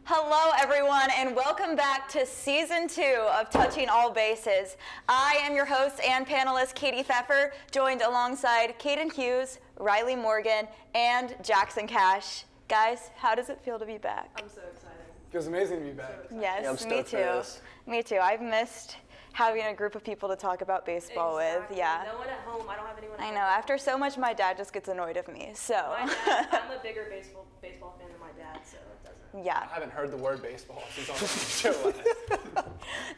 Hello, everyone, and welcome back to Season 2 of Touching All Bases. I am your host and panelist, Katie Pfeffer, joined alongside Kaden Hughes, Riley Morgan, and Jackson Cash. Guys, how does it feel to be back? I'm so excited. Feels amazing to be back. Yes, yeah, I'm stoked for this. Me too. I've missed having a group of people to talk about baseball with. Yeah. No one at home. I don't have anyone at I home. know. After so much, my dad just gets annoyed of me. So. My dad, I'm a bigger baseball fan than my dad, so it doesn't. Yeah. I haven't heard the word baseball since on the show last.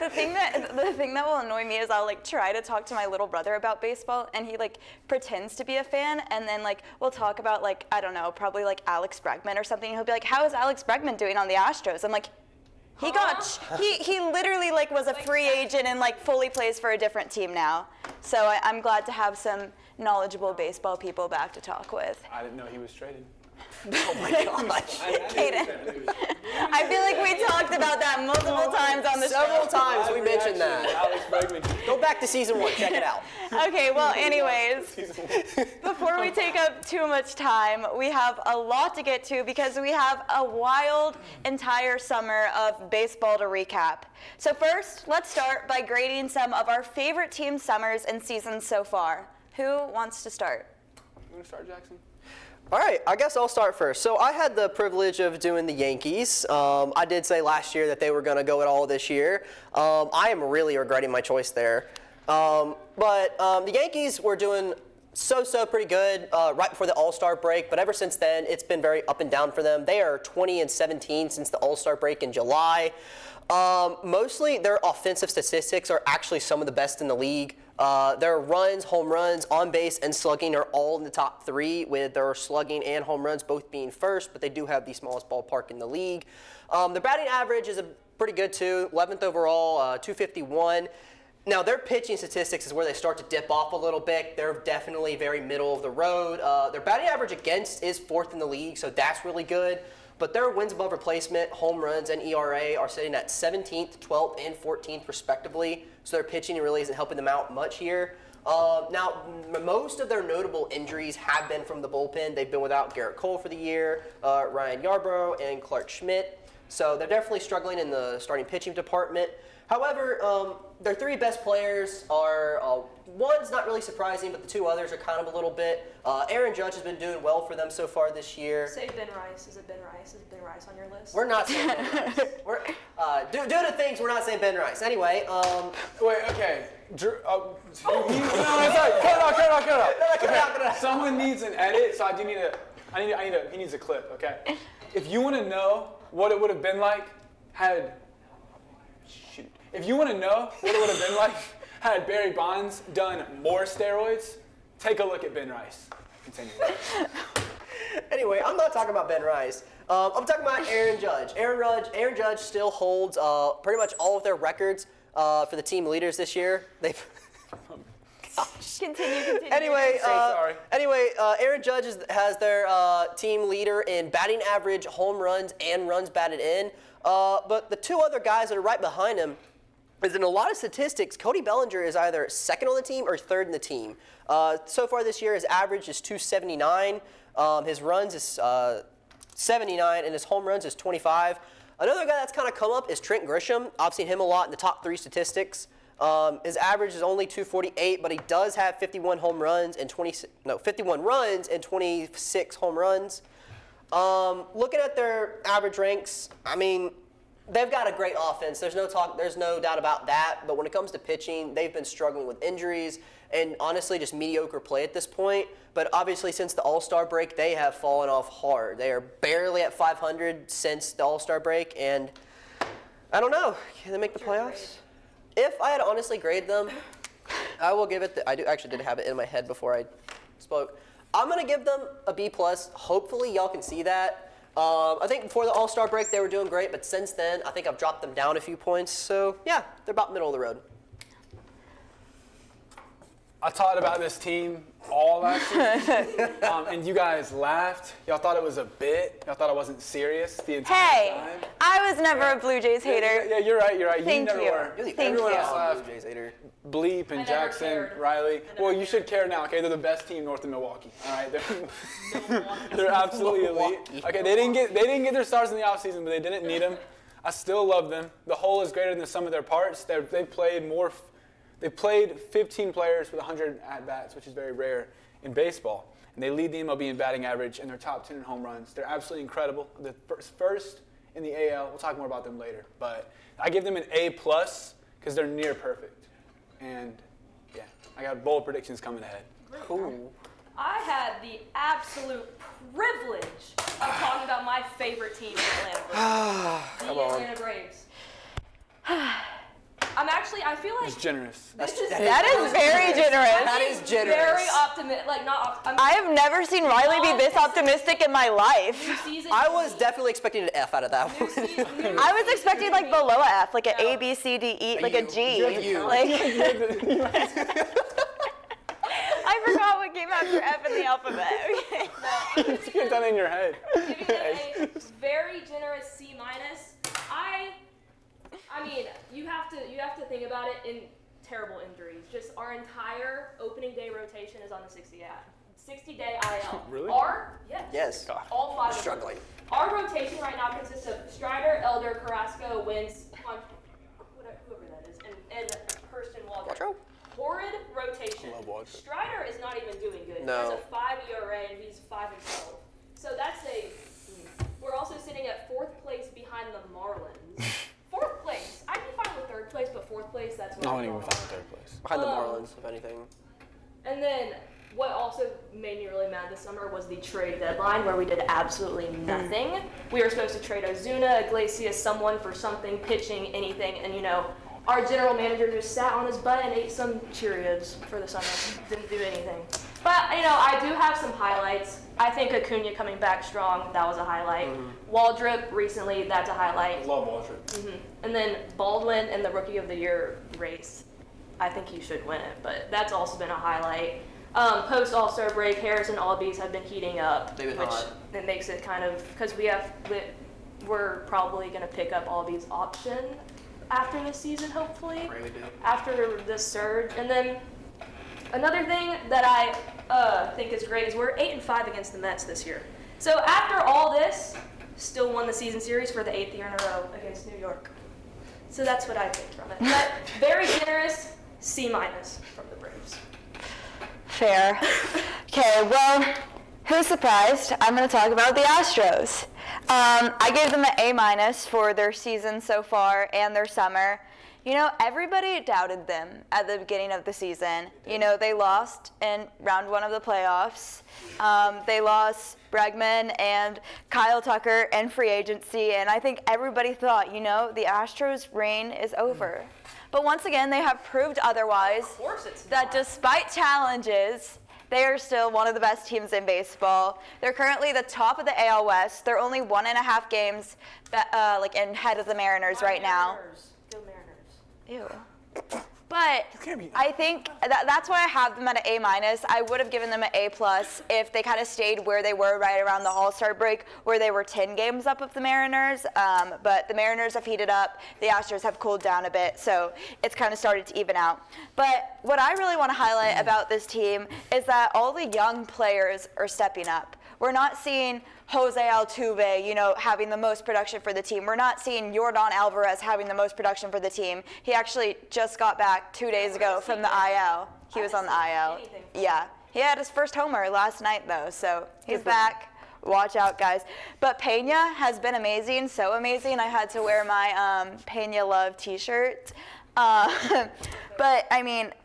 The thing that will annoy me is I'll like try to talk to my little brother about baseball, and he like pretends to be a fan, and then like we'll talk about like, I don't know, probably like Alex Bregman or something, and he'll be like, how is Alex Bregman doing on the Astros? I'm like, he literally like was a free agent and like fully plays for a different team now. So I'm glad to have some knowledgeable baseball people back to talk with. I didn't know he was traded. Oh my gosh. Kaden, I feel like we talked about that multiple times on the show. Several times we mentioned that. Alex Bregman. Go back to season 1, check it out. Okay, well, anyways, before we take up too much time, we have a lot to get to because we have a wild entire summer of baseball to recap. So first, let's start by grading some of our favorite team summers and seasons so far. Who wants to start? You want to start, Jackson? All right, I guess I'll start first. So I had the privilege of doing the Yankees. I did say last year that they were going to go it all this year. I am really regretting my choice there. But the Yankees were doing so pretty good right before the All-Star break, but ever since then, it's been very up and down for them. They are 20-17 since the All-Star break in July. Mostly their offensive statistics are actually some of the best in the league. Their runs, home runs, on base, and slugging are all in the top 3, with their slugging and home runs both being first, but they do have the smallest ballpark in the league. Their batting average is pretty good too, 11th overall, 251. Now, their pitching statistics is where they start to dip off a little bit. They're definitely very middle of the road. Their batting average against is 4th in the league, so that's really good. But their wins above replacement, home runs, and ERA are sitting at 17th, 12th, and 14th respectively. So their pitching really isn't helping them out much here. Now, most of their notable injuries have been from the bullpen. They've been without Garrett Cole for the year, Ryan Yarbrough, and Clark Schmidt. So they're definitely struggling in the starting pitching department. However, their 3 best players are, one's not really surprising, but the 2 others are kind of a little bit. Aaron Judge has been doing well for them so far this year. Say Ben Rice. Is it Ben Rice? Is Ben Rice on your list? We're not saying Ben Rice. Due to things, we're not saying Ben Rice. Anyway. Wait, okay. Drew, no, it's all right. Cut it out. Okay. Someone needs an edit, so I do need he needs a clip, okay? If you want to know what it would have been like If you want to know what it would have been like had Barry Bonds done more steroids, take a look at Ben Rice. Continue. Anyway, I'm not talking about Ben Rice. I'm talking about Aaron Judge. Aaron Judge still holds pretty much all of their records for the team leaders this year. Continue. Anyway, sorry. Aaron Judge has their team leader in batting average, home runs, and runs batted in. But the 2 other guys that are right behind him, is in a lot of statistics, Cody Bellinger is either 2nd on the team or 3rd in the team. So far this year, his average is 279. His runs is 79, and his home runs is 25. Another guy that's kind of come up is Trent Grisham. I've seen him a lot in the top 3 statistics. His average is only 248, but he does have 51 runs and 26 home runs. Looking at their average ranks, I mean, they've got a great offense. There's no doubt about that. But when it comes to pitching, they've been struggling with injuries and honestly just mediocre play at this point. But obviously since the All-Star break, they have fallen off hard. They are barely at 500 since the All-Star break, and I don't know. Can they make the playoffs? If I had to honestly grade them, I will give it. I actually did have it in my head before I spoke. I'm gonna give them a B+. Hopefully y'all can see that. I think before the All-Star break they were doing great, but since then I think I've dropped them down a few points. So yeah, they're about middle of the road. I talked about this team all last season, and you guys laughed. Y'all thought it was a bit. Y'all thought I wasn't serious the entire Hey, time. I was never a Blue Jays hater. Yeah, you're right. Thank never you. were. Thank Everyone you. else laughed. Blue Jays hater. Bleep and I never Jackson, cared. Riley. I Well, never you should cared. care now. Okay, they're the best team north of Milwaukee. All right, they're absolutely elite. Okay, they didn't get their stars in the offseason, but they didn't need them. I still love them. The whole is greater than the sum of their parts. They've played 15 players with 100 at-bats, which is very rare in baseball. And they lead the MLB in batting average, and they're top 10 in home runs. They're absolutely incredible. The first in the AL. We'll talk more about them later. But I give them an A+ because they're near perfect. And, yeah, I got bold predictions coming ahead. Cool. I had the absolute privilege of talking about my favorite team, the Atlanta Braves. Come The on. Atlanta Braves. I feel like It's generous. this is That is very generous. That is generous. very optimistic. Like, not optimistic. I have never seen Riley be this optimistic in my life. I was definitely expecting an F out of that one. I was expecting like below a F, like an A, B, C, D, E, like a G. You. Like, I forgot what came after F in the alphabet. Okay. Just get that in your head. Giving them a very generous C-. I mean, you have to think about it in terrible injuries. Just our entire opening day rotation is on the 60-day IL. Really? Yes. All 5 of them. Struggling. Our rotation right now consists of Strider, Elder, Carrasco, Wentz, whoever that is, and Hurston Waldrop. Quattro? Horrid rotation. I love Waldrop. Strider is not even doing good. No. He has a 5 ERA and he's 5-12. So that's we're also sitting at 4th place behind the Marlins. 4th place. I'd be fine with 3rd place, but 4th place, that's what No, I I'm wouldn't even going find third place. Behind the Marlins, if anything. And then what also made me really mad this summer was the trade deadline where we did absolutely nothing. We were supposed to trade Ozuna, Iglesias, someone for something, pitching, anything, and our general manager just sat on his butt and ate some Cheerios for the summer. Didn't do anything. But, I do have some highlights. I think Acuna coming back strong, that was a highlight. Waldrop recently, that's a highlight. Love Waldrop. And then Baldwin in the Rookie of the Year race. I think he should win it, but that's also been a highlight. Post All-Star break, Harris and Albies have been heating up, They've been which hot. it makes it kind of, because we're probably going to pick up Albies' option after this season, hopefully, Really do. after this surge. And then another thing that I think is great is we're 8-5 against the Mets this year. So after all this, still won the season series for the 8th year in a row against New York. So that's what I take from it. But very generous, C- from the Braves. Fair. Okay, well, who's surprised? I'm going to talk about the Astros. I gave them an A- for their season so far and their summer. Everybody doubted them at the beginning of the season. They lost in round 1 of the playoffs. They lost Bregman and Kyle Tucker in free agency, and I think everybody thought, the Astros' reign is over. But once again, they have proved otherwise. Of course it's not. That despite challenges, they are still one of the best teams in baseball. They're currently the top of the AL West. They're only 1.5 games ahead of the Mariners right now. Mariners. Go Mariners. Ew. But I think that's why I have them at an A-. I would have given them an A+ if they kind of stayed where they were right around the All-Star break, where they were 10 games up of the Mariners. But the Mariners have heated up. The Astros have cooled down a bit, so it's kind of started to even out. But what I really want to highlight about this team is that all the young players are stepping up. We're not seeing Jose Altuve, having the most production for the team. We're not seeing Yordan Alvarez having the most production for the team. He actually just got back 2 days ago from the IL. He was on the IL. Yeah. He had his first homer last night, though, so he's back. Watch out, guys. But Pena has been amazing, so amazing. I had to wear my Pena Love t-shirt. But,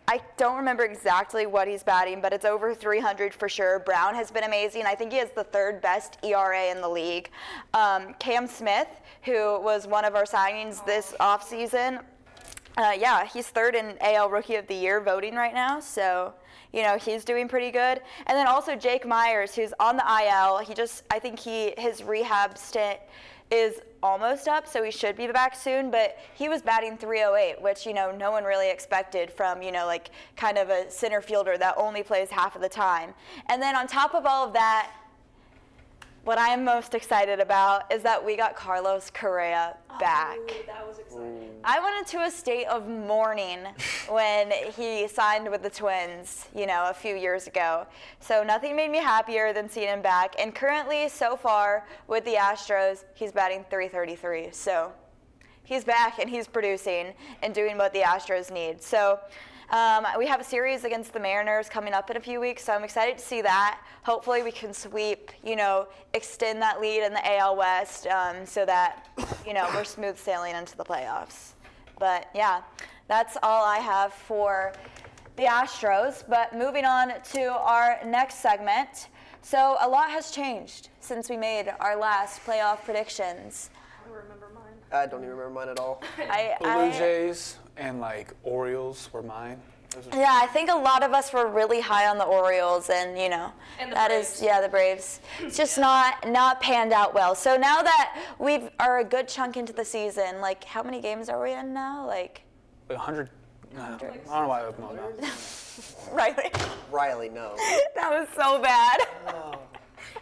I don't remember exactly what he's batting, but it's over 300 for sure. Brown has been amazing. I think he has the 3rd best ERA in the league. Cam Smith, who was one of our signings this offseason, Yeah, he's third in AL Rookie of the Year voting right now, so he's doing pretty good. And then also Jake Myers, who's on the IL. I think his rehab stint is almost up, so he should be back soon. But he was batting .308, which no one really expected from like kind of a center fielder that only plays half of the time. And then on top of all of that, what I am most excited about is that we got Carlos Correa back. Oh, that was exciting. I went into a state of mourning when he signed with the Twins, a few years ago. So nothing made me happier than seeing him back. And currently, so far, with the Astros, he's batting .333. So he's back and he's producing and doing what the Astros need. So we have a series against the Mariners coming up in a few weeks, so I'm excited to see that. Hopefully we can sweep, extend that lead in the AL West so that, we're smooth sailing into the playoffs. But yeah, that's all I have for the Astros. But moving on to our next segment. So a lot has changed since we made our last playoff predictions. I don't remember mine. I don't even remember mine at all. Blue Jays and Orioles were mine. Yeah, I think a lot of us were really high on the Orioles, and And the that Braves. is the Braves. It's just not panned out well. So now that we are a good chunk into the season, how many games are we in now? 100. No, I don't know why I opened my mouth. Riley, Riley, no. that was so bad.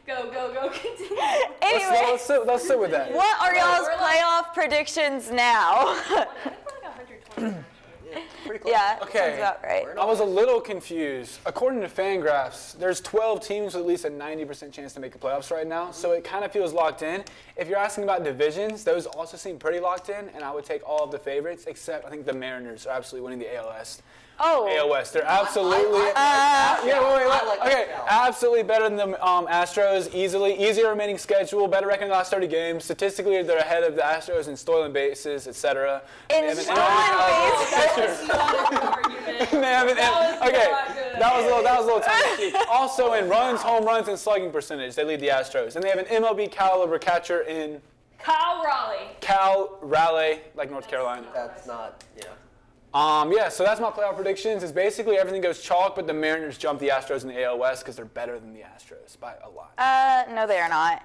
Go, continue. Anyway, Let's sit with that. what are y'all's We're playoff predictions now? I think we're 120. Pretty close. Yeah, Okay. sounds about right. I was a little confused. According to Fangraphs, there's 12 teams with at least a 90% chance to make the playoffs right now, so it kind of feels locked in. If you're asking about divisions, those also seem pretty locked in, and I would take all of the favorites, except I think the Mariners are absolutely winning the AL West. Oh. AL West. They're absolutely. Wait. I like that Okay, spell. absolutely better than the Astros. Easier remaining schedule, better record in the last 30 games. Statistically, they're ahead of the Astros in stolen bases, etc. In stolen bases? That was a little tongue-in-cheek. Also in runs, home runs, and slugging percentage, they lead the Astros, and they have an MLB caliber catcher in Kyle Raleigh. Cal Raleigh, like North Carolina. That's not, So that's my playoff predictions. Is basically everything goes chalk, but the Mariners jump the Astros in the AL West because they're better than the Astros by a lot. No, they are not.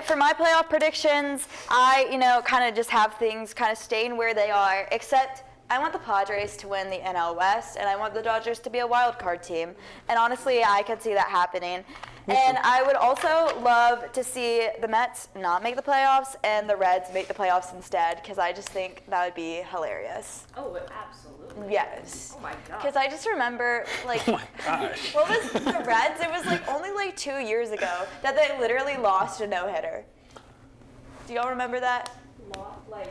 For my playoff predictions, I kind of just have things kind of staying where they are, except I want the Padres to win the NL West, and I want the Dodgers to be a wild card team. And honestly, I could see that happening. And I would also love to see the Mets not make the playoffs and the Reds make the playoffs instead, because I just think that would be hilarious. Oh, absolutely. Yes. Oh my god. Because I just remember, Oh my gosh. what was the Reds? It was only 2 years ago that they literally lost a no-hitter. Do y'all remember that?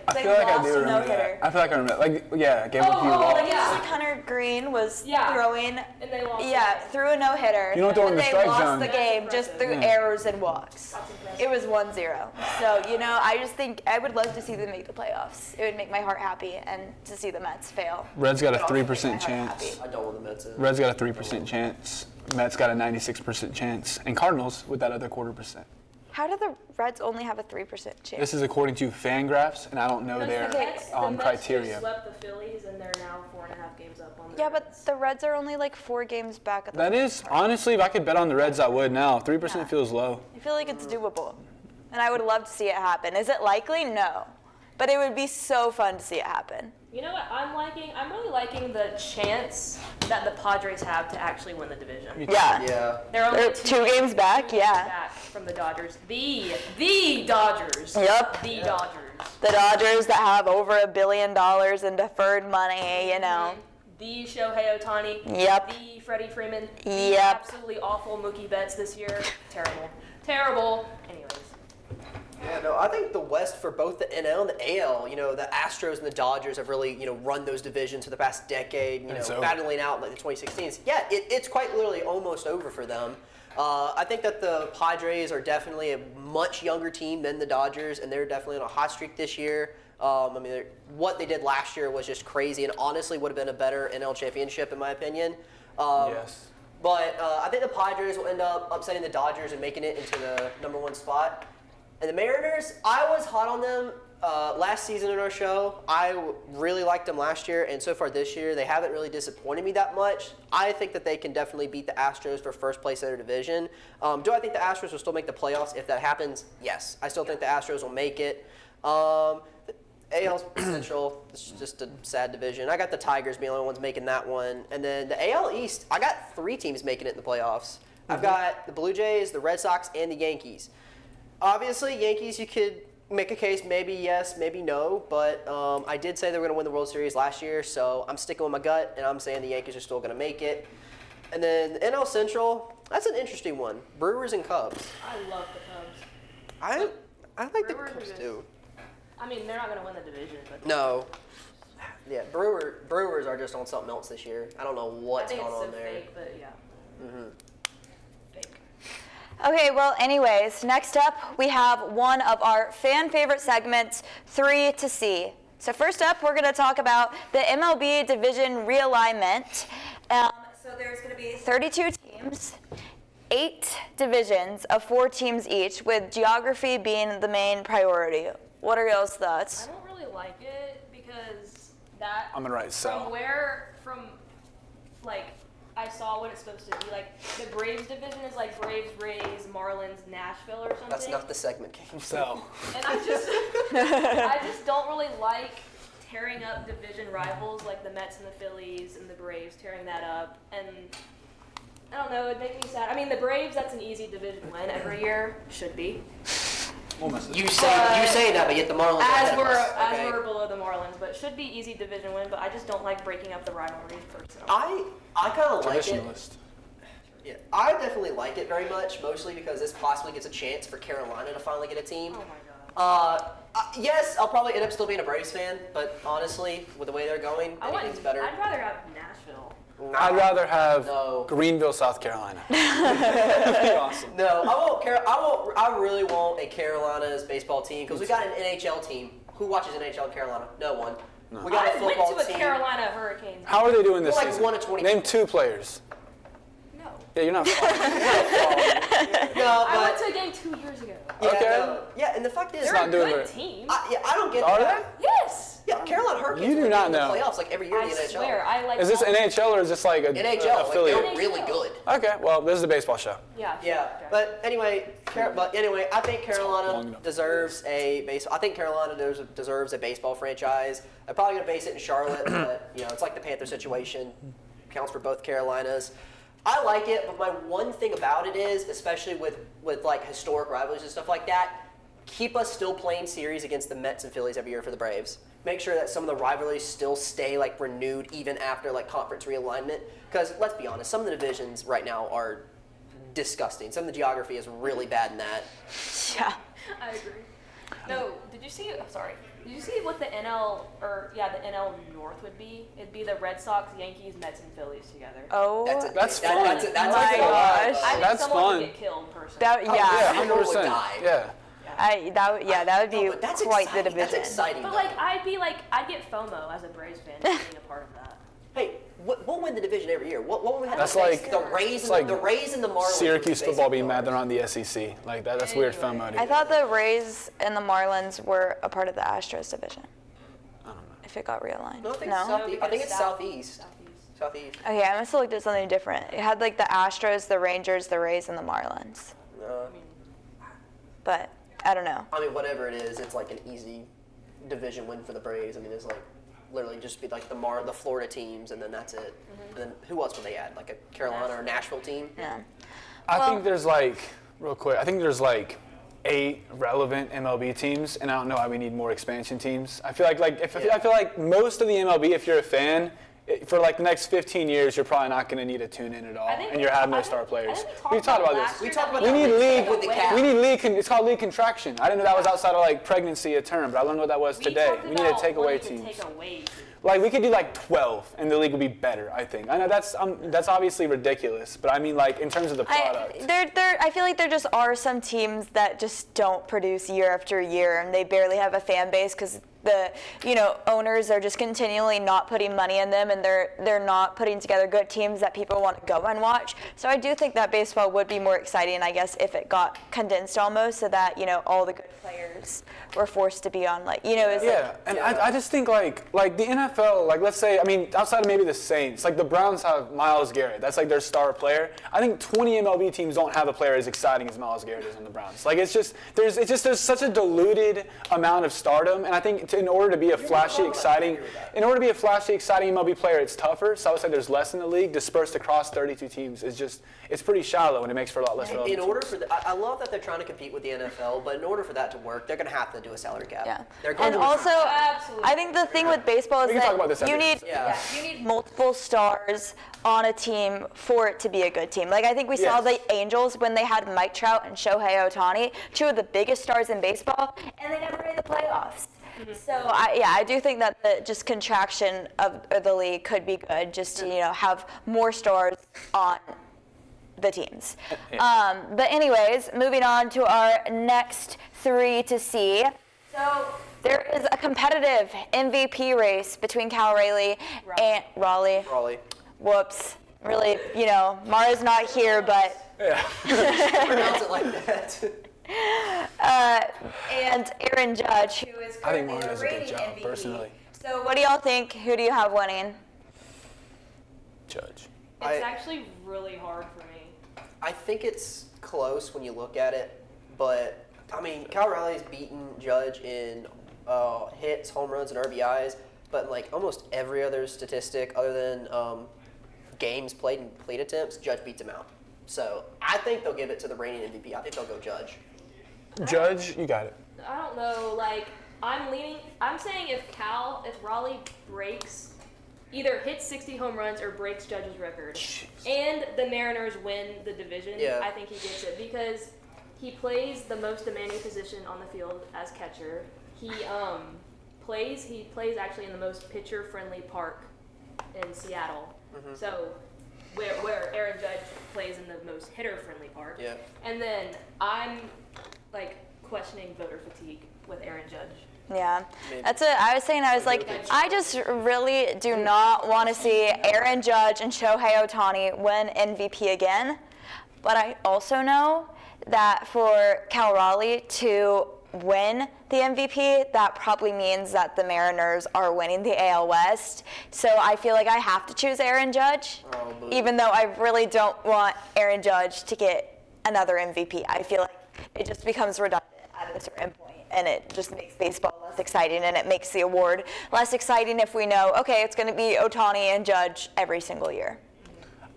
I feel like I do remember no-hitter. that. I feel like I remember. Game of few oh, lost. Like, yeah. it's just Hunter Green was Yeah. throwing, And they lost. threw a no-hitter. You know what they're in and the they strike lost zone. the game That's just through impressive. errors and walks. That's impressive. It was 1-0. So, I just think I would love to see them make the playoffs. It would make my heart happy, and to see the Mets fail. Red's got a would also make my 3% heart chance. happy. I don't want the Mets in. Red's got a 3% chance. Mets got a 96% chance. And Cardinals with that other 0.25%. How do the Reds only have a 3% chance? This is according to Fangraphs, and I don't know their Okay. The Mets criteria. just swept the Phillies, and they're now 4.5 games up on the Yeah, but Reds. the Reds are only 4 games back at the That is, honestly, if I could bet on the Reds, I would now. 3% feels low. I feel like it's doable. And I would love to see it happen. Is it likely? No. But it would be so fun to see it happen. You know what I'm liking? I'm really liking the chance that the Padres have to actually win the division. Yeah. Yeah. They're only They're 2 games back, yeah. back from the Dodgers. The Dodgers. Yep. The Dodgers. The Dodgers that have over $1 billion in deferred money, The Shohei Ohtani. Yep. The Freddie Freeman. The Yep. absolutely awful Mookie Betts this year. Terrible. Terrible. Anyways. Yeah, no, I think the West for both the NL and the AL, the Astros and the Dodgers have really, run those divisions for the past decade, It's over. battling out the 2016s. Yeah, it's quite literally almost over for them. I think that the Padres are definitely a much younger team than the Dodgers, and they're definitely on a hot streak this year. What they did last year was just crazy, and honestly would have been a better NL championship in my opinion. Yes. But I think the Padres will end up upsetting the Dodgers and making it into the #1 spot. And the Mariners, I was hot on them last season in our show, I really liked them last year, and so far this year, they haven't really disappointed me that much. I think that they can definitely beat the Astros for first place in their division. Do I think the Astros will still make the playoffs if that happens? Yes. I still think the Astros will make it. AL Central, it's just a sad division. I got the Tigers being the only ones making that one. And then the AL East, I got 3 teams making it in the playoffs. I've got the Blue Jays, the Red Sox, and the Yankees. Obviously, Yankees, you could make a case, maybe yes, maybe no, but I did say they were going to win the World Series last year, so I'm sticking with my gut, and I'm saying the Yankees are still going to make it. And then the NL Central, that's an interesting one. Brewers and Cubs. I love the Cubs. I like the Brewers Cubs are too. I mean, they're not going to win the division, but No. Yeah, Brewers are just on something else this year. I don't know I what's think going it's so on there. fake, but yeah. Fake. Okay, well, anyways, next up we have one of our fan favorite segments, 3 to See. So first up, we're going to talk about the MLB division realignment. So there's going to be 32 teams, 8 divisions of 4 teams each, with geography being the main priority. What are y'all's thoughts? I don't really like it because that. I'm gonna write sell. Like, I saw what it's supposed to be. Like, the Braves division is like Braves, Rays, Marlins, Nashville or something. That's not the segment, Kaden. So, And I just don't really like tearing up division rivals like the Mets and the Phillies and the Braves, tearing that up. And I don't know, it'd make me sad. I mean, the Braves, that's an easy division win every year. Should be. You say that, but yet the Marlins are ahead of us, okay? As we're below the Marlins, but should be easy division win. But I just don't like breaking up the rivalries personally. I kind of like it. traditionalist. Yeah, I definitely like it very much, mostly because this possibly gets a chance for Carolina to finally get a team. Oh my god. Yes, I'll probably end up still being a Braves fan, but honestly, with the way they're going, anything's better. I'd rather have Nashville. I'd rather have No. Greenville, South Carolina. That'd be awesome. No, I really want a Carolina's baseball team because we got an NHL team. Who watches NHL in Carolina? No one. We got a I went football to a team. Carolina Hurricanes. How are they doing this We're like season? 1 of 20. Name 2 players. No. Yeah, you're not following. No, I went but to a game 2 years ago. yeah, Okay. no. Yeah, and the fact is, They're not a doing good it. team. I don't get Are that. they? Yes. Yeah, Carolina Hurricanes. You do are not in the know. playoffs like every year in I the NHL. swear, I like. Is this all- NHL or is this like a NHL, like, affiliate? they're really good. Okay, well, this is a baseball show. Yeah. Yeah, okay. but anyway, I think Long Carolina enough. deserves a base. I think Carolina deserves a baseball franchise. I'm probably gonna base it in Charlotte, but it's like the Panther situation. Counts for both Carolinas. I like it, but my one thing about it is, especially with like historic rivalries and stuff like that, keep us still playing series against the Mets and Phillies every year for the Braves. Make sure that some of the rivalries still stay like renewed even after like conference realignment. Because let's be honest, some of the divisions right now are disgusting. Some of the geography is really bad in that. Yeah. I agree. No, did you see? Sorry. Did you see what the NL North would be? It'd be the Red Sox, Yankees, Mets, and Phillies together. Oh, That's fun. That's my like gosh. I think That's someone fun. would get killed personally. that Yeah, yeah. 100%. die. Yeah. That would be No, but that's quite exciting. the division. That's exciting. But though. I'd get FOMO as a Braves fan being a part of that. Hey, we'll win the division every year. What would we have That's to face? like- the Rays, it's like the Rays and the Marlins. Syracuse would be football being basically mad they're ours. on the SEC. Like that's weird FOMO. to I you. thought the Rays and the Marlins were a part of the Astros division. I don't know. If it got realigned. No, I think, No? I think it's southeast. Southeast. Southeast. Okay, I must have looked at something different. It had like the Astros, the Rangers, the Rays, and the Marlins. But I don't know. I mean, whatever it is, it's like an easy division win for the Braves. I mean, it's like literally just be like the Florida teams, and then that's it. And then who else would they add? Like a Carolina or Nashville team? Yeah. I think there's like, real quick, I think there's like 8 relevant MLB teams, and I don't know why we need more expansion teams. I feel like I feel like most of the MLB, if you're a fan, for like the next 15 years, you're probably not going to need to tune in at all, and you have no star players. We talked about this. We talked about We that need league. with the cap. We need league. It's called league contraction. I didn't know that was outside of like pregnancy a term, but I learned what that was today. We need to take away teams. Like we could do like 12, and the league would be better. I think. I know that's obviously ridiculous, but I mean like in terms of the product. I feel like there just are some teams that just don't produce year after year, and they barely have a fan base because the owners are just continually not putting money in them, and they're not putting together good teams that people want to go and watch. So I do think that baseball would be more exciting, I guess, if it got condensed almost, so that all the good players were forced to be on I just think like the NFL, like let's say, I mean, outside of maybe the Saints, like the Browns have Myles Garrett, that's like their star player. I think 20 MLB teams don't have a player as exciting as Myles Garrett is in the Browns. Like there's such a diluted amount of stardom, and I think in order to be a flashy, exciting MLB player, it's tougher. So I would say there's less in the league dispersed across 32 teams. It's pretty shallow, and it makes for a lot less relevant. In order for I love that they're trying to compete with the NFL, but in order for that to work, they're going to have to do a salary cap. Yeah. And also, Absolutely. I think the thing with baseball is We can talk about this that you after. need multiple stars on a team for it to be a good team. Like I think we saw the Angels when they had Mike Trout and Shohei Ohtani, two of the biggest stars in baseball, and they never made the playoffs. So I do think that the just contraction of the league could be good, just to have more stars on the teams. But anyways, moving on to our next three to see. So there is a competitive MVP race between Cal Raleigh and Raleigh. Whoops. Really, Maura's not here, but pronounce it like that. and Aaron Judge, who is I think currently Maura the does a good reigning job, MVP. personally. So what do y'all think? Who do you have winning? Judge. It's actually really hard for me. I think it's close when you look at it, but I mean, Cal Raleigh's beaten Judge in hits, home runs, and RBIs, but in like almost every other statistic other than games played and plate attempts, Judge beats him out. So I think they'll give it to the reigning MVP. I think they'll go Judge. Judge, you got it. I don't know, like, I'm saying if Raleigh breaks, either hits 60 home runs or breaks Judge's record, and the Mariners win the division, I think he gets it, because he plays the most demanding position on the field as catcher. He plays actually in the most pitcher-friendly park in Seattle. So where Aaron Judge plays in the most hitter-friendly park. Yeah. And then I'm like questioning voter fatigue with Aaron Judge. Yeah, Maybe. that's it. I was like, I just really do not want to see Aaron Judge and Shohei Ohtani win MVP again. But I also know that for Cal Raleigh to win the MVP, that probably means that the Mariners are winning the AL West. So I feel like I have to choose Aaron Judge, even though I really don't want Aaron Judge to get another MVP. I feel like it just becomes redundant at a certain point, and it just makes baseball less exciting, and it makes the award less exciting if we know, okay, it's going to be Ohtani and Judge every single year.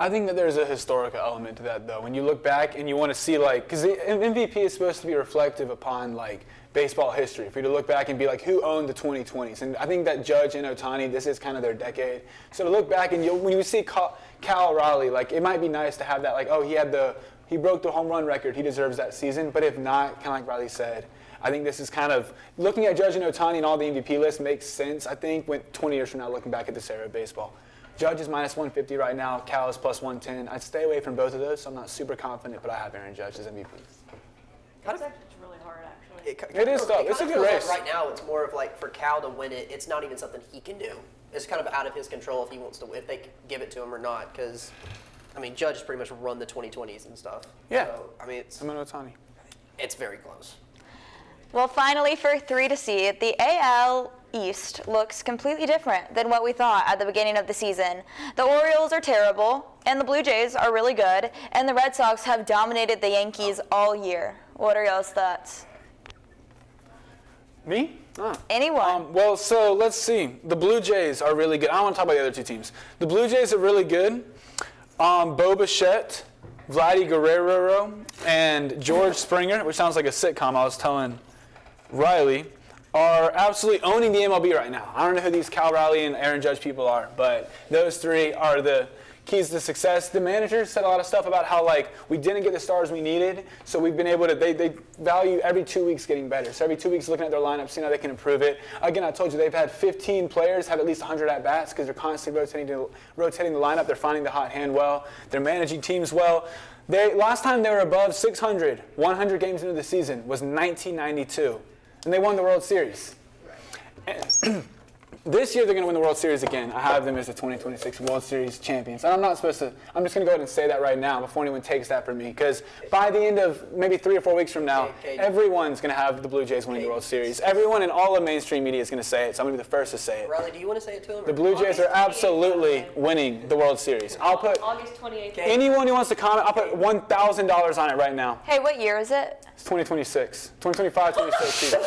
I think that there's a historical element to that, though. When you look back and you want to see, like, because the MVP is supposed to be reflective upon, like, baseball history. For you to look back and be like, who owned the 2020s? And I think that Judge and Ohtani, this is kind of their decade. So to look back and when you see Cal Raleigh, like, it might be nice to have that, like, oh, he broke the home run record, he deserves that season. But if not, kind of like Riley said, I think this is kind of, looking at Judge and Ohtani and all the MVP lists makes sense, I think, when 20 years from now, looking back at this era of baseball. Judge is minus 150 right now. Cal is plus 110. I'd stay away from both of those, so I'm not super confident, but I have Aaron Judge as MVP. It's really hard, actually. It is tough. It's a good race. Like right now, it's more of like for Cal to win it, it's not even something he can do. It's kind of out of his control if he wants to, if they give it to him or not. Because, I mean, Judge has pretty much run the 2020s and stuff. Yeah. So, I mean, I'm an Ohtani. it's very close. Well, finally, for 3 to see, the AL East looks completely different than what we thought at the beginning of the season. The Orioles are terrible, and the Blue Jays are really good, and the Red Sox have dominated the Yankees all year. What are y'all's thoughts? Me? Anyone? Well, so let's see. The Blue Jays are really good. I don't want to talk about the other two teams. The Blue Jays are really good. Bo Bichette, Vladdy Guerrero, and George Springer, which sounds like a sitcom. I was telling Riley, are absolutely owning the MLB right now. I don't know who these Cal Raleigh and Aaron Judge people are, but those three are the keys to success. The managers said a lot of stuff about how, like, we didn't get the stars we needed, so we've been able to, they value every 2 weeks getting better. So every 2 weeks looking at their lineup, seeing how they can improve it. Again, I told you they've had 15 players have at least 100 at-bats because they're constantly rotating the lineup. They're finding the hot hand well. They're managing teams well. Last time they were above 600, 100 games into the season, was 1992. And they won the World Series. This year they're going to win the World Series again. I have them as the 2026 World Series champions. And I'm just going to go ahead and say that right now before anyone takes that from me. Because by the end of maybe 3 or 4 weeks from now, everyone's going to have the Blue Jays winning the World Series. Everyone in all of mainstream media is going to say it, so I'm going to be the first to say it. Riley, do you want to say it to him? The Blue Jays are absolutely winning the World Series. I'll put August 28th. anyone who wants to comment, I'll put $1,000 on it right now. Hey, what year is it? It's 2026. 2025, 26 season.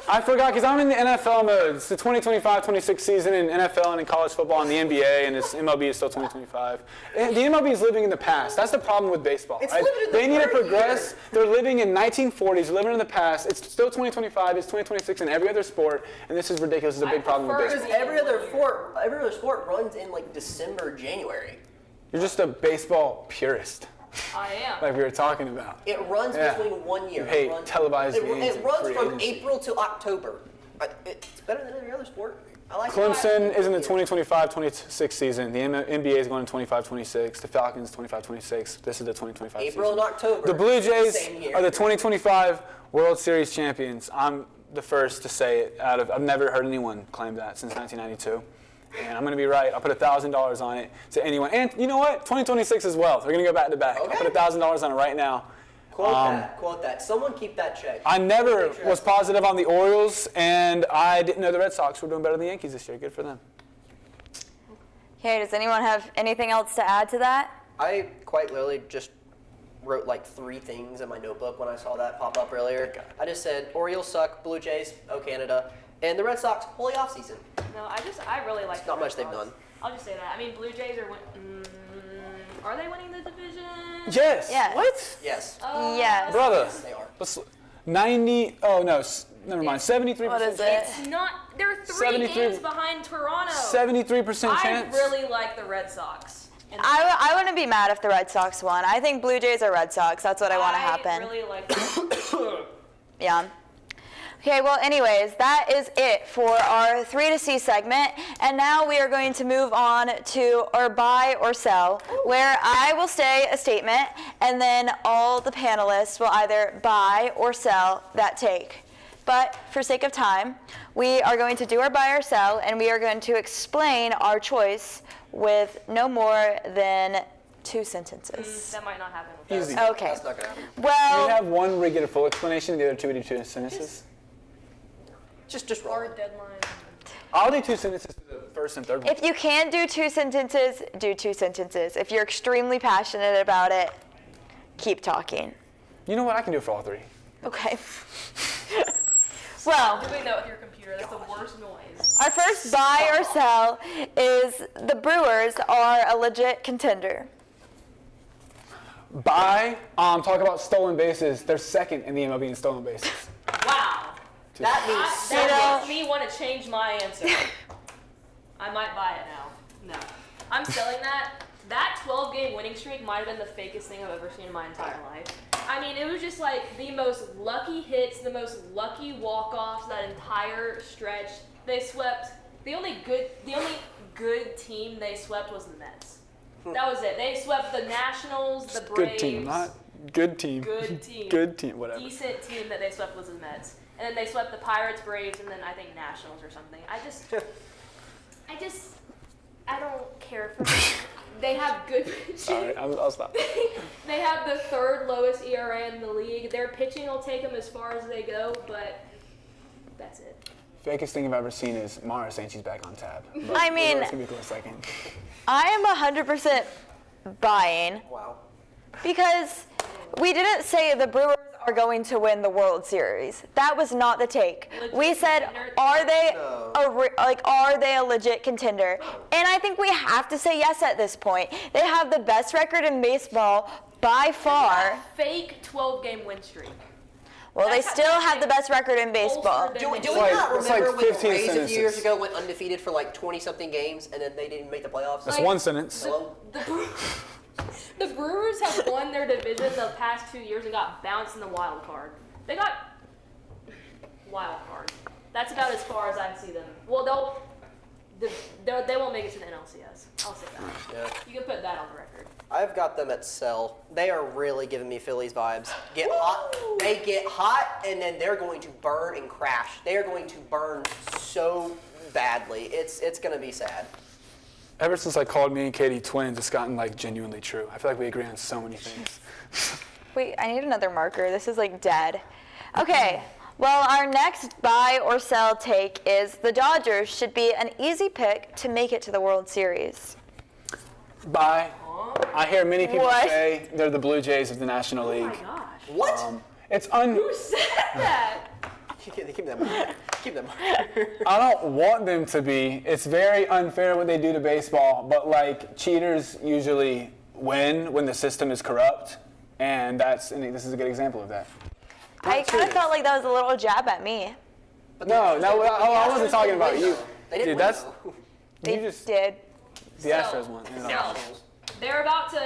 I forgot because I'm in the NFL mode. It's the 2025-26 season in NFL and in college football and the NBA, and it's MLB is still 2025. And the MLB is living in the past. That's the problem with baseball. It's Right? living in the They need to current progress. They're living in 1940s, living in the past. It's still 2025. It's 2026 in every other sport, and this is ridiculous. It's a big problem with prefer- baseball. Because every other sport runs in like December, January. You're just a baseball purist, I am. like we were talking about. It runs Yeah. between 1 year. You hate It runs, televised it, games it and runs free from agency. April to October. It's better than every other sport. I like Clemson it. is in the 2025-26 season. The NBA is going to 25-26. The Falcons 25-26. This is the 2025 April season. and October. The Blue Jays Same year. are the 2025 World Series champions. I'm the first to say it. I've never heard anyone claim that since 1992. And I'm going to be right. I'll put $1,000 on it to anyone. And you know what? 2026 as well. They're going to go back to back. Okay. I'll put $1,000 on it right now. Quote that. Someone keep that check. I never was positive on the Orioles, and I didn't know the Red Sox were doing better than the Yankees this year. Good for them. Okay, does anyone have anything else to add to that? I quite literally just wrote like 3 things in my notebook when I saw that pop up earlier. I just said Orioles suck, Blue Jays, Canada, and the Red Sox, holy off season. No, I really like. It's not the Red much they've Sox. done. I'll just say that. I mean, Blue Jays are they winning the division? Yes. Yes. What? Yes, Yes. Brother. they are. Let's 90. Oh no. Never mind. 73%. What is it? It's not. They're 3 73 games behind Toronto. 73% chance. I really like the Red Sox. And I wouldn't be mad if the Red Sox won. I think Blue Jays or Red Sox. That's what I want to happen. I really like them. Yeah. Okay, well, anyways, that is it for our 3 to C segment. And now we are going to move on to our buy or sell, where I will say a statement, and then all the panelists will either buy or sell that take. But for sake of time, we are going to do our buy or sell, and we are going to explain our choice with no more than 2 sentences. That might not happen with us. Easy. Okay. That's not gonna happen. We Well, have one where you get a full explanation, the other 2 we do 2 sentences. Just roll. Our deadline. I'll do 2 sentences to the first and third one. if you can do 2 sentences, do 2 sentences. If you're extremely passionate about it, keep talking. You know what? I can do it for all 3. Okay. Well, Doing that with your computer, that's the worst noise. our first buy or sell is the Brewers are a legit contender. Buy. Talk about stolen bases. They're second in the MLB in stolen bases. Wow. That means That makes me want to change my answer. I might buy it now. No. I'm selling that. That 12-game winning streak might have been the fakest thing I've ever seen in my entire life. I mean, it was just like the most lucky hits, the most lucky walk-offs that entire stretch. They swept. The only good team they swept was the Mets. That was it. They swept the Nationals, the Braves. Good team, not good team. Good team. Good team, whatever. Decent team that they swept was the Mets. And then they swept the Pirates, Braves, and then I think Nationals or something. I don't care for them. They have good pitching. All right, I'll stop. They have the 3rd lowest ERA in the league. Their pitching will take them as far as they go, but that's it. Fakest thing I've ever seen is Maura saying she's back on tab. But I mean- that's gonna be cool in a second. I am 100% buying wow. because we didn't say the Brewers are going to win the World Series. That was not the take. We said, are they are they a legit contender? And I think we have to say yes at this point. They have the best record in baseball by far. Fake 12-game win streak. Well, they That's how- still have the best record in baseball. Bolstered Do we them. not It's like remember when 15 Rays a few years sentences. ago went undefeated for like 20-something games and then they didn't make the playoffs? That's one sentence. Hello? The Brewers have won their division the past 2 years and got bounced in the wild card. They got wild card. That's about as far as I see them. Well, they won't make it to the NLCS. I'll say that. Yeah. You can put that on the record. I've got them at sell. They are really giving me Phillies vibes. Get hot. They get hot, and then they're going to burn and crash. They are going to burn so badly. It's going to be sad. Ever since I called me and Katie twins, it's gotten like genuinely true. I feel like we agree on so many things. Wait, I need another marker. This is like dead. Okay. Well, our next buy or sell take is the Dodgers should be an easy pick to make it to the World Series. Bye. I hear many people What? say they're the Blue Jays of the National Oh League. my gosh. What? Who said that? Keep them. Keep them. I don't want them to be. It's very unfair what they do to baseball, but like cheaters usually win when the system is corrupt, and this is a good example of that. I kind of felt like that was a little jab at me. No, I wasn't talking about you. They didn't Dude, win, that's though. They you just did. the Astros won. So, they're about to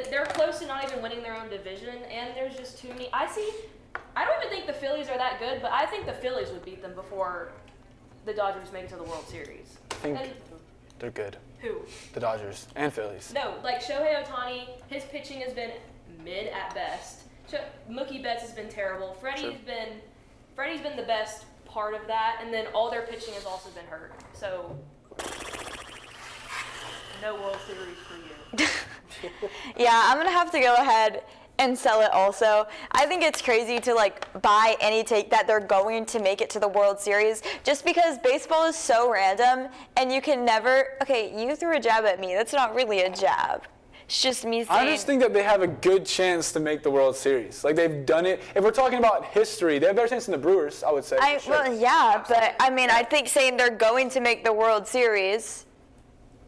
they're close to not even winning their own division, and there's just too many. I don't even think the Phillies are that good, but I think the Phillies would beat them before the Dodgers make it to the World Series. I think And they're good. who? The Dodgers and Phillies. No, like Shohei Ohtani, his pitching has been mid at best. Mookie Betts has been terrible. Freddie's been the best part of that, and then all their pitching has also been hurt. So no World Series for you. Yeah, I'm gonna have to go ahead and sell it also. I think it's crazy to like buy any take that they're going to make it to the World Series just because baseball is so random and you can never, okay, you threw a jab at me. That's not really a jab. It's just me saying. I just think that they have a good chance to make the World Series. Like they've done it. If we're talking about history, they have a better chance than the Brewers, I would say. for sure. Well, yeah, but I mean, I think saying they're going to make the World Series,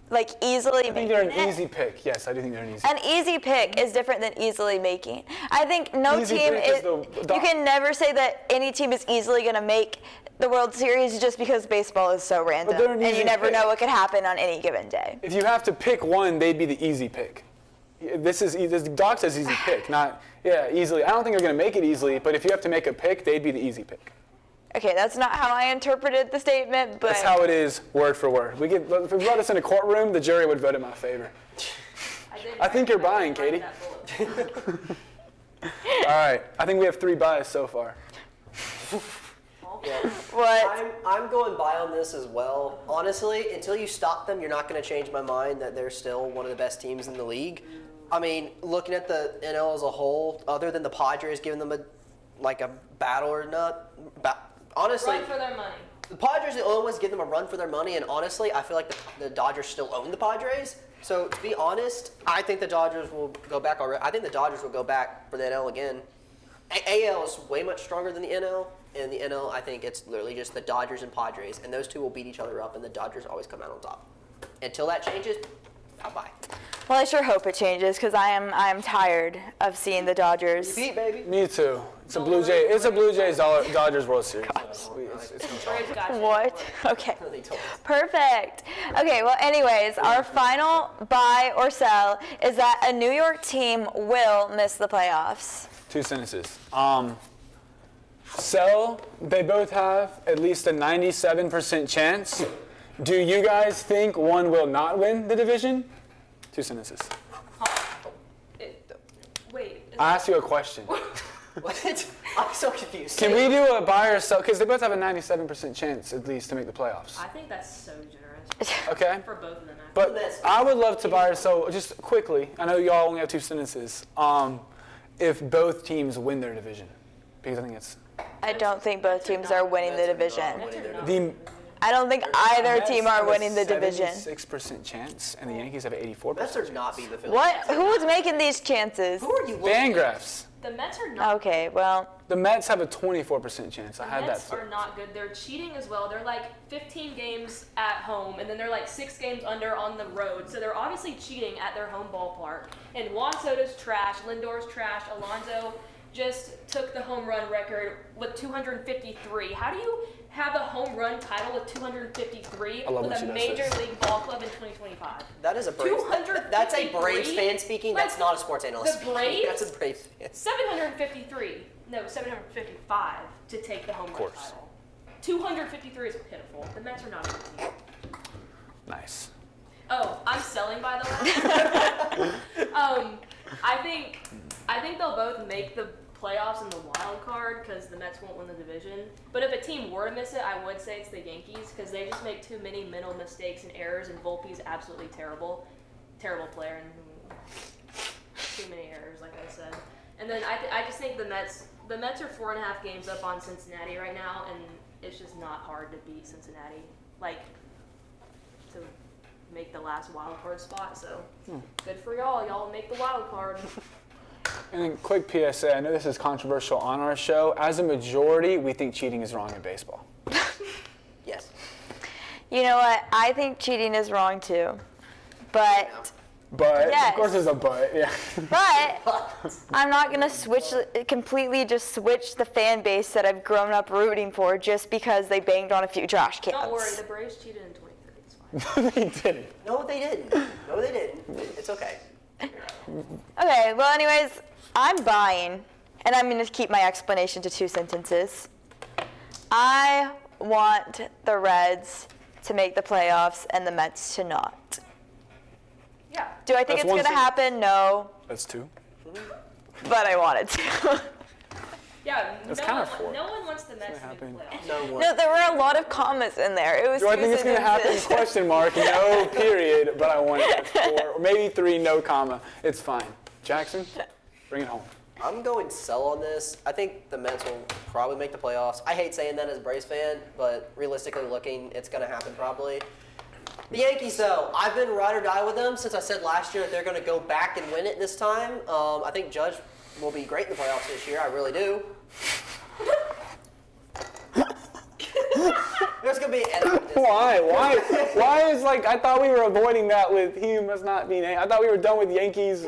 like easily I think they're an easy pick. Yes, I do think they're an easy. An easy pick is different than easily making. I think no Easy team pick is the you can never say that any team is easily going to make the World Series just because baseball is so random. they're an And easy you never pick. know what could happen on any given day. If you have to pick one, they'd be the easy pick. This Doc says easy pick, not easily. I don't think they're going to make it easily, but if you have to make a pick, they'd be the easy pick. Okay, that's not how I interpreted the statement, but That's how it is, word for word. If we brought us in a courtroom, the jury would vote in my favor. I think you're buying, Katie. All right, I think we have 3 buys so far. Yeah. what? I'm going buy on this as well. Honestly, until you stop them, you're not going to change my mind that they're still one of the best teams in the league. I mean, looking at the NL as a whole, other than the Padres giving them a battle or not, honestly, Run for their money. the Padres are the only ones giving them a run for their money. And honestly, I feel like the Dodgers still own the Padres. So to be honest, I think the Dodgers will go back already. I think the Dodgers will go back for the NL again. AL is way much stronger than the NL. In the NL, I think it's literally just the Dodgers and Padres, and those two will beat each other up, and the Dodgers always come out on top. Until that changes, I'll buy. Well, I sure hope it changes because I am tired of seeing the Dodgers. Beat, baby. Me too. It's a Blue Jays Dodgers World Series. It's Braves got you. What? Okay. They told us. Perfect. Okay, well, anyways, our final buy or sell is that a New York team will miss the playoffs. 2 sentences. So they both have at least a 97% chance. Do you guys think one will not win the division? 2 sentences. Wait. I asked you a question. What? I'm so confused. Can we do a buy or sell? Because they both have a 97% chance at least to make the playoffs. I think that's so generous Okay? for both of them. Actually. But I would love to buy or sell, just quickly, I know y'all only have 2 sentences, if both teams win their division. Because I think it's I don't think both teams are winning the division. the I don't think either team are winning the division. 76% chance, and the Yankees have an 84%. Mets are not beating the Phillies. What? Who's making these chances? Who are you looking at? Fangraphs. The Mets are not. Okay, well, The Mets have a 24% chance. I The had that. Mets are not good. They're cheating as well. They're like 15 games at home, and then they're like 6 games under on the road. So they're obviously cheating at their home ballpark. And Juan Soto's trash. Lindor's trash. Alonso just took the home run record with 253. How do you have a home run title with 253 I love with when she a does major this. league ball club in 2025? That is a Braves. 253? That's a Braves fan speaking. That's Like, not a sports analyst. the speaking. Braves? That's a Braves fan. 753. No, 755 to take the home run course. title. 253 is pitiful. The Mets are not a good team. Nice. Oh, I'm selling, by the way. I think they'll both make the playoffs in the wild card because the Mets won't win the division. But if a team were to miss it, I would say it's the Yankees because they just make too many mental mistakes and errors, and Volpe's absolutely terrible player, and too many errors, like I said. And then I just think the Mets are 4.5 games up on Cincinnati right now, and it's just not hard to beat Cincinnati, like to make the last wild card spot. So good for y'all. Y'all make the wild card. And then quick PSA, I know this is controversial on our show. As a majority, we think cheating is wrong in baseball. Yes. You know what? I think cheating is wrong too. But Of course there's a but, yeah. But I'm not going to completely just switch the fan base that I've grown up rooting for just because they banged on a few trash cans. Don't worry, the Braves cheated in 23. It's fine. They didn't. No, they didn't. No, they didn't. It's okay. Okay, well, anyways, I'm buying, and I'm going to keep my explanation to 2 sentences. I want the Reds to make the playoffs and the Mets to not. Yeah. Do I think That's it's going to happen? No, That's 2. but I want it to. Yeah, That's no, kind one, of 4. no one wants the Mets to make the happen. playoffs. No one. No, there were a lot of commas in there. It was Do I 2 think it's going to happen? sentences. Question mark. No period. But I want it. That's 4. Or maybe 3. No comma. It's fine. Jackson, bring it home. I'm going sell on this. I think the Mets will probably make the playoffs. I hate saying that as a Braves fan, but realistically looking, it's going to happen probably. The Yankees, though, I've been ride or die with them since I said last year that they're going to go back and win it this time. I think Judge will be great in the playoffs this year. I really do. There's going to be an edit of this. Why is like, I thought we were avoiding that with he must not be named. I thought we were done with Yankees.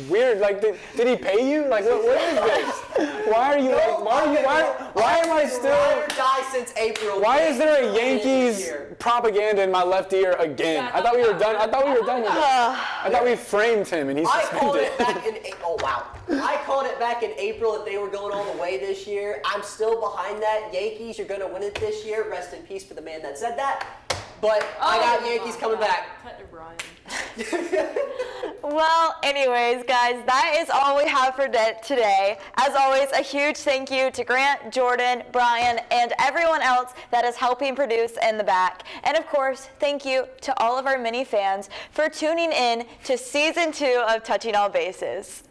Weird, like, did he pay you? Like, what is this? Why are you like, why am I still? Ride or die since April. Why is there a This Yankees year. propaganda in my left ear again? Yeah, I thought we were done. I thought we were done with it. I thought we framed him and he's I called suspended. it back in I called it back in April that they were going all the way this year. I'm still behind that. Yankees, you're going to win it this year. Rest in peace for the man that said that. But I got Yankees coming back. Cut to Brian. Well, anyways, guys, that is all we have for today. As always, a huge thank you to Grant, Jordan, Brian, and everyone else that is helping produce in the back. And of course, thank you to all of our mini fans for tuning in to Season 2 of Touching All Bases.